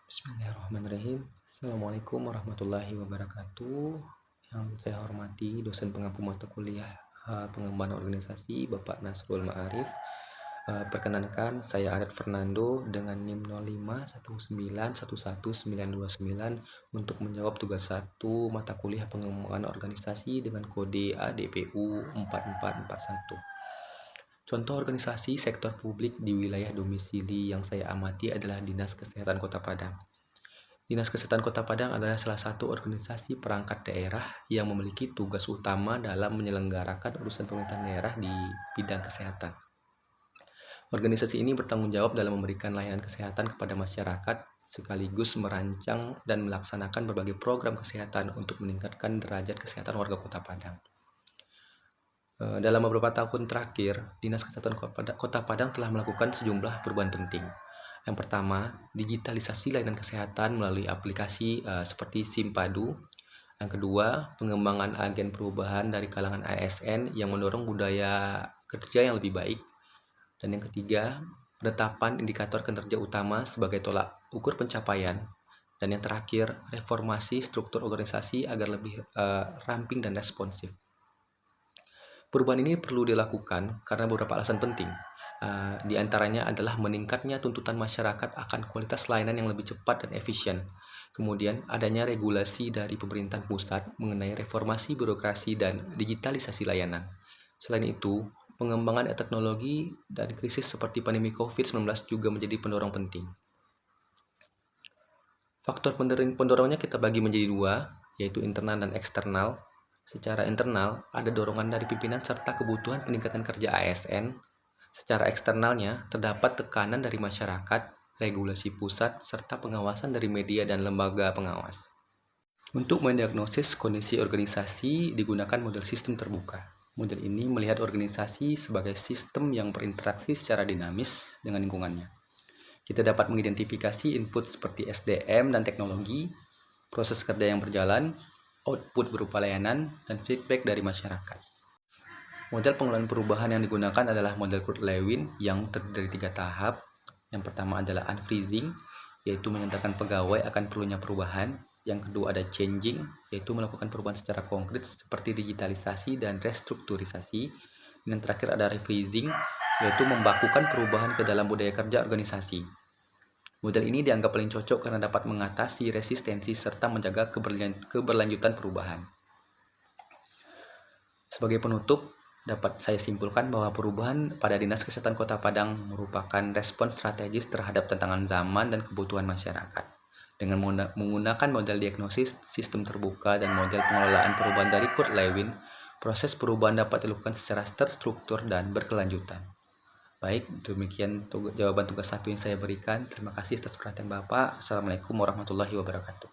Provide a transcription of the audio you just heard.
Bismillahirrahmanirrahim. Assalamualaikum warahmatullahi wabarakatuh. Yang saya hormati dosen pengampu mata kuliah pengembangan organisasi Bapak Nasrul Ma'arif. Perkenankan saya Aret Fernando dengan NIM 0519111929 untuk menjawab tugas 1 mata kuliah pengembangan organisasi dengan kode ADPU 4441. Contoh organisasi sektor publik di wilayah domisili yang saya amati adalah Dinas Kesehatan Kota Padang. Dinas Kesehatan Kota Padang adalah salah satu organisasi perangkat daerah yang memiliki tugas utama dalam menyelenggarakan urusan pemerintahan daerah di bidang kesehatan. Organisasi ini bertanggung jawab dalam memberikan layanan kesehatan kepada masyarakat, sekaligus merancang dan melaksanakan berbagai program kesehatan untuk meningkatkan derajat kesehatan warga Kota Padang. Dalam beberapa tahun terakhir, Dinas Kesehatan Kota Padang telah melakukan sejumlah perubahan penting. Yang pertama, digitalisasi layanan kesehatan melalui aplikasi seperti SIMPADU. Yang kedua, pengembangan agen perubahan dari kalangan ASN yang mendorong budaya kerja yang lebih baik. Dan yang ketiga, penetapan indikator kinerja utama sebagai tolak ukur pencapaian. Dan yang terakhir, reformasi struktur organisasi agar lebih ramping dan responsif. Perubahan ini perlu dilakukan karena beberapa alasan penting. Di antaranya adalah meningkatnya tuntutan masyarakat akan kualitas layanan yang lebih cepat dan efisien. Kemudian adanya regulasi dari pemerintah pusat mengenai reformasi birokrasi dan digitalisasi layanan. Selain itu, pengembangan teknologi dan krisis seperti pandemi COVID-19 juga menjadi pendorong penting. Faktor pendorongnya kita bagi menjadi dua, yaitu internal dan eksternal. Secara internal, ada dorongan dari pimpinan serta kebutuhan peningkatan kerja ASN. Secara eksternalnya, terdapat tekanan dari masyarakat, regulasi pusat, serta pengawasan dari media dan lembaga pengawas. Untuk mendiagnosis kondisi organisasi, digunakan model sistem terbuka. Model ini melihat organisasi sebagai sistem yang berinteraksi secara dinamis dengan lingkungannya. Kita dapat mengidentifikasi input seperti SDM dan teknologi, proses kerja yang berjalan, output berupa layanan, dan feedback dari masyarakat. Model pengelolaan perubahan yang digunakan adalah model Kurt-Lewin yang terdiri dari 3 tahap. Yang pertama adalah unfreezing, yaitu menyatakan pegawai akan perlunya perubahan. Yang kedua ada changing, yaitu melakukan perubahan secara konkret seperti digitalisasi dan restrukturisasi. Dan yang terakhir ada refreezing, yaitu membakukan perubahan ke dalam budaya kerja organisasi. Model ini dianggap paling cocok karena dapat mengatasi resistensi serta menjaga keberlanjutan perubahan. Sebagai penutup, dapat saya simpulkan bahwa perubahan pada Dinas Kesehatan Kota Padang merupakan respons strategis terhadap tantangan zaman dan kebutuhan masyarakat. Dengan menggunakan model diagnosis, sistem terbuka, dan model pengelolaan perubahan dari Kurt-Lewin, proses perubahan dapat dilakukan secara terstruktur dan berkelanjutan. Baik, demikian jawaban tugas 1 yang saya berikan. Terima kasih atas perhatian Bapak. Assalamualaikum warahmatullahi wabarakatuh.